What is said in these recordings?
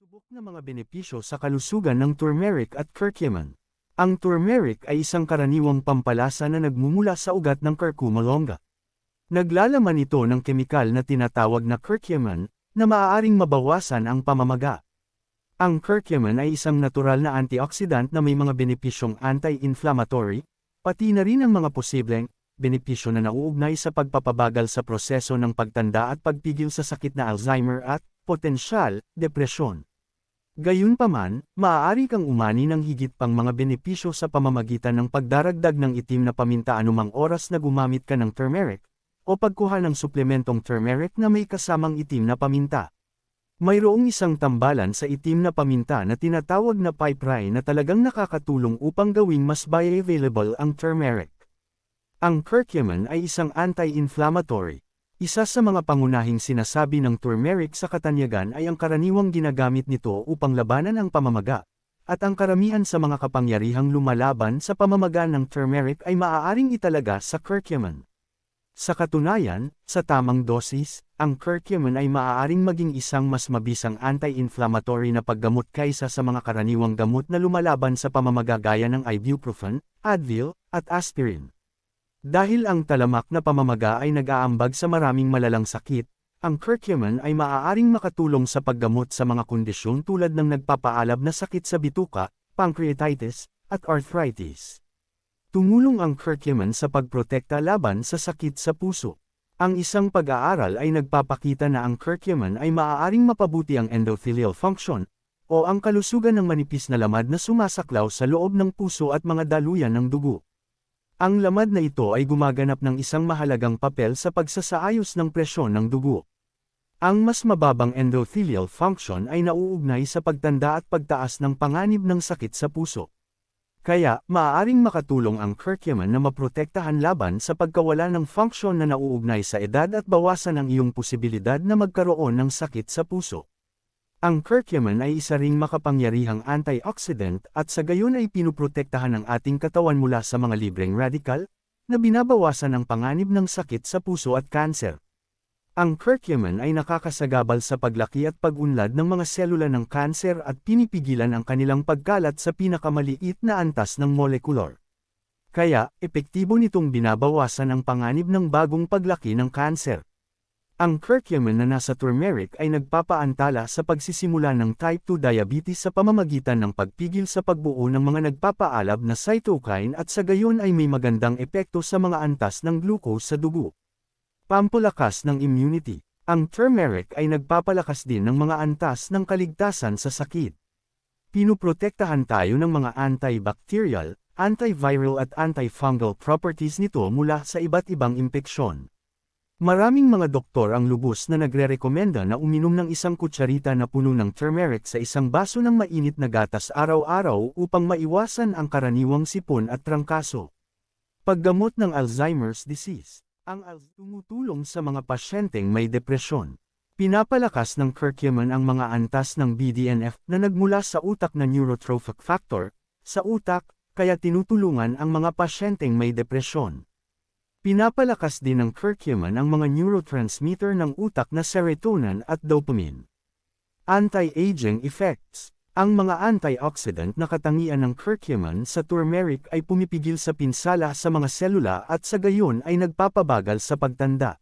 Subok na mga benepisyo sa kalusugan ng turmeric at curcumin. Ang turmeric ay isang karaniwang pampalasa na nagmumula sa ugat ng curcuma longa. Naglalaman ito ng kemikal na tinatawag na curcumin, na maaaring mabawasan ang pamamaga. Ang curcumin ay isang natural na antioxidant na may mga benepisyong anti-inflammatory, pati na rin ang mga posibleng benepisyo na nauugnay sa pagpapabagal sa proseso ng pagtanda at pagpigil sa sakit na Alzheimer at potensyal, depresyon. Gayunpaman, maaari kang umani ng higit pang mga benepisyo sa pamamagitan ng pagdaragdag ng itim na paminta anumang oras na gumamit ka ng turmeric, o pagkuha ng suplementong turmeric na may kasamang itim na paminta. Mayroong isang tambalan sa itim na paminta na tinatawag na piperine na talagang nakakatulong upang gawing mas bioavailable ang turmeric. Ang curcumin ay isang anti-inflammatory. Isa sa mga pangunahing sinasabi ng turmeric sa katanyagan ay ang karaniwang ginagamit nito upang labanan ang pamamaga, at ang karamihan sa mga kapangyarihang lumalaban sa pamamaga ng turmeric ay maaaring italaga sa curcumin. Sa katunayan, sa tamang dosis, ang curcumin ay maaaring maging isang mas mabisang anti-inflammatory na paggamot kaysa sa mga karaniwang gamot na lumalaban sa pamamaga gaya ng ibuprofen, Advil, at aspirin. Dahil ang talamak na pamamaga ay nag-aambag sa maraming malalang sakit, ang curcumin ay maaaring makatulong sa paggamot sa mga kondisyon tulad ng nagpapaalab na sakit sa bituka, pancreatitis, at arthritis. Tumulong ang curcumin sa pagprotekta laban sa sakit sa puso. Ang isang pag-aaral ay nagpapakita na ang curcumin ay maaaring mapabuti ang endothelial function, o ang kalusugan ng manipis na lamad na sumasaklaw sa loob ng puso at mga daluyan ng dugo. Ang lamad na ito ay gumaganap ng isang mahalagang papel sa pagsasaayos ng presyon ng dugo. Ang mas mababang endothelial function ay nauugnay sa pagtanda at pagtaas ng panganib ng sakit sa puso. Kaya, maaaring makatulong ang curcumin na maprotektahan laban sa pagkawala ng function na nauugnay sa edad at bawasan ang iyong posibilidad na magkaroon ng sakit sa puso. Ang curcumin ay isa ring makapangyarihang antioxidant at sa gayon ay pinuprotektahan ang ating katawan mula sa mga libreng radikal, na binabawasan ang panganib ng sakit sa puso at kanser. Ang curcumin ay nakakasagabal sa paglaki at pag-unlad ng mga selula ng kanser at pinipigilan ang kanilang pagkalat sa pinakamaliit na antas ng molekular. Kaya, epektibo nitong binabawasan ang panganib ng bagong paglaki ng kanser. Ang curcumin na nasa turmeric ay nagpapaantala sa pagsisimula ng type 2 diabetes sa pamamagitan ng pagpigil sa pagbuo ng mga nagpapaalab na cytokine at sa gayon ay may magandang epekto sa mga antas ng glucose sa dugo. Pampalakas ng immunity. Ang turmeric ay nagpapalakas din ng mga antas ng kaligtasan sa sakit. Pinuprotektahan tayo ng mga antibacterial, antiviral at antifungal properties nito mula sa iba't ibang impeksyon. Maraming mga doktor ang lubos na nagrerekomenda na uminom ng isang kutsarita na puno ng turmeric sa isang baso ng mainit na gatas araw-araw upang maiwasan ang karaniwang sipon at trangkaso. Paggamot ng Alzheimer's disease. Ang tumutulong sa mga pasyenteng may depresyon. Pinapalakas ng curcumin ang mga antas ng BDNF na nagmula sa utak na neurotrophic factor, sa utak, kaya tinutulungan ang mga pasyenteng may depresyon. Pinapalakas din ng curcumin ang mga neurotransmitter ng utak na serotonin at dopamine. Anti-aging effects. Ang mga antioxidant na katangian ng curcumin sa turmeric ay pumipigil sa pinsala sa mga selula at sa gayon ay nagpapabagal sa pagtanda.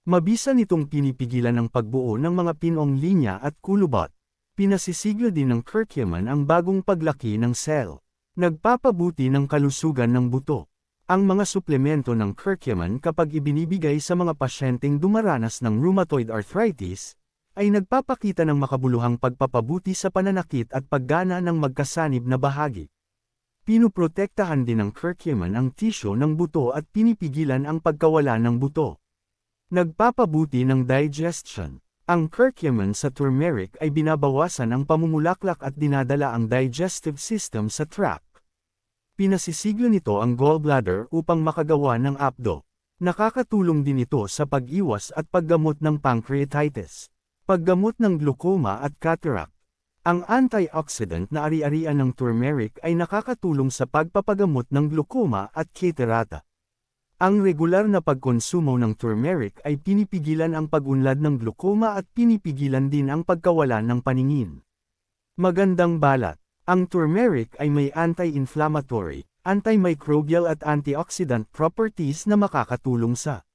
Mabisa nitong pinipigilan ang pagbuo ng mga pinong linya at kulubot. Pinasisigla din ng curcumin ang bagong paglaki ng cell. Nagpapabuti ng kalusugan ng buto. Ang mga suplemento ng curcumin kapag ibinibigay sa mga pasyenteng dumaranas ng rheumatoid arthritis, ay nagpapakita ng makabuluhang pagpapabuti sa pananakit at paggana ng magkasanib na bahagi. Pinuprotektahan din ng curcumin ang tisyo ng buto at pinipigilan ang pagkawala ng buto. Nagpapabuti ng digestion. Ang curcumin sa turmeric ay binabawasan ang pamumulaklak at dinadala ang digestive system sa tract. Pinasisigla nito ang gallbladder upang makagawa ng apdo. Nakakatulong din ito sa pag-iwas at paggamot ng pancreatitis. Paggamot ng glaucoma at cataract. Ang antioxidant na ari-arian ng turmeric ay nakakatulong sa pagpapagamot ng glaucoma at catarata. Ang regular na pagkonsumo ng turmeric ay pinipigilan ang pag-unlad ng glaucoma at pinipigilan din ang pagkawala ng paningin. Magandang balat. Ang turmeric ay may anti-inflammatory, antimicrobial at antioxidant properties na makakatulong sa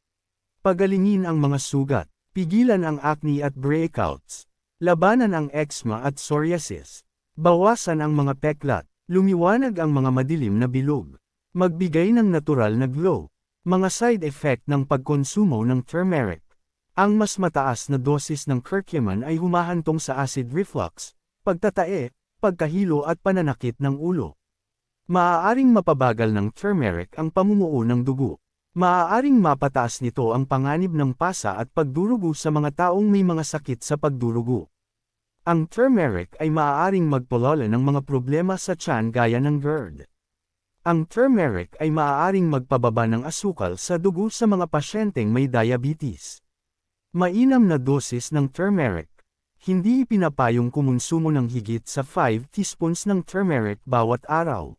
pagalingin ang mga sugat, pigilan ang acne at breakouts, labanan ang eczema at psoriasis, bawasan ang mga peklat, lumiwanag ang mga madilim na bilog, magbigay ng natural na glow. Mga side effect ng pagkonsumo ng turmeric. Ang mas mataas na dosis ng curcumin ay humahantong sa acid reflux, pagtatae, pagkahilo at pananakit ng ulo. Maaaring mapabagal ng turmeric ang pamumuo ng dugo. Maaaring mapataas nito ang panganib ng pasa at pagdurugo sa mga taong may mga sakit sa pagdurugo. Ang turmeric ay maaaring magpulala ng mga problema sa tiyan gaya ng GERD. Ang turmeric ay maaaring magpababa ng asukal sa dugo sa mga pasyenteng may diabetes. Mainam na dosis ng turmeric. Hindi ipinapayong kumonsumo ng higit sa 5 teaspoons ng turmeric bawat araw.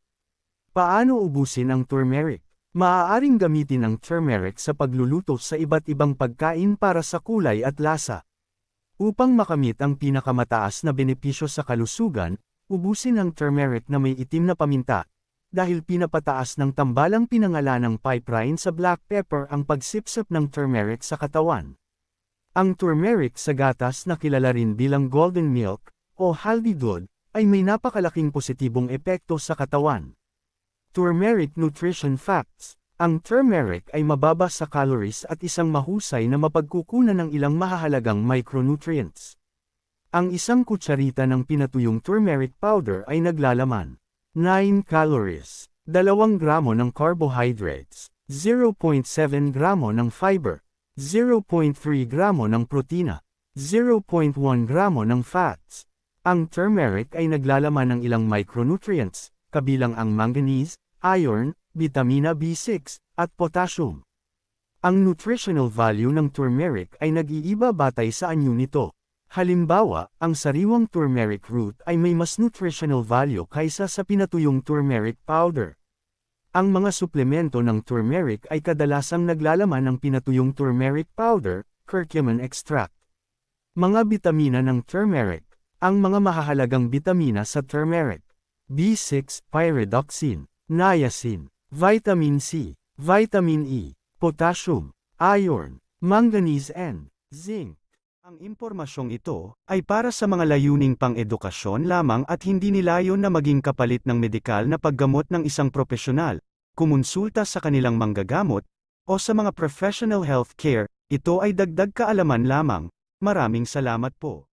Paano ubusin ang turmeric? Maaaring gamitin ang turmeric sa pagluluto sa iba't ibang pagkain para sa kulay at lasa. Upang makamit ang pinakamataas na benepisyo sa kalusugan, ubusin ang turmeric na may itim na paminta, dahil pinapataas ng tambalang pinangalanang piperine sa black pepper ang pagsipsip ng turmeric sa katawan. Ang turmeric sa gatas na kilala rin bilang golden milk, o haldi dud, ay may napakalaking positibong epekto sa katawan. Turmeric Nutrition Facts. Ang turmeric ay mababa sa calories at isang mahusay na mapagkukunan ng ilang mahahalagang micronutrients. Ang isang kutsarita ng pinatuyong turmeric powder ay naglalaman 9 calories, 2 gramo ng carbohydrates, 0.7 gramo ng fiber, 0.3 gramo ng protina, 0.1 gramo ng fats. Ang turmeric ay naglalaman ng ilang micronutrients, kabilang ang manganese, iron, vitamina B6, at potassium. Ang nutritional value ng turmeric ay nag-iiba batay sa anyo nito. Halimbawa, ang sariwang turmeric root ay may mas nutritional value kaysa sa pinatuyong turmeric powder. Ang mga suplemento ng turmeric ay kadalasang naglalaman ng pinatuyong turmeric powder, curcumin extract. Mga bitamina ng turmeric. Ang mga mahahalagang bitamina sa turmeric: B6, pyridoxine, niacin, vitamin C, vitamin E, potassium, iron, manganese and zinc. Ang impormasyong ito ay para sa mga layuning pang-edukasyon lamang at hindi nilayon na maging kapalit ng medikal na paggamot ng isang propesyonal. Kumonsulta sa kanilang manggagamot o sa mga professional health care. Ito ay dagdag kaalaman lamang. Maraming salamat po.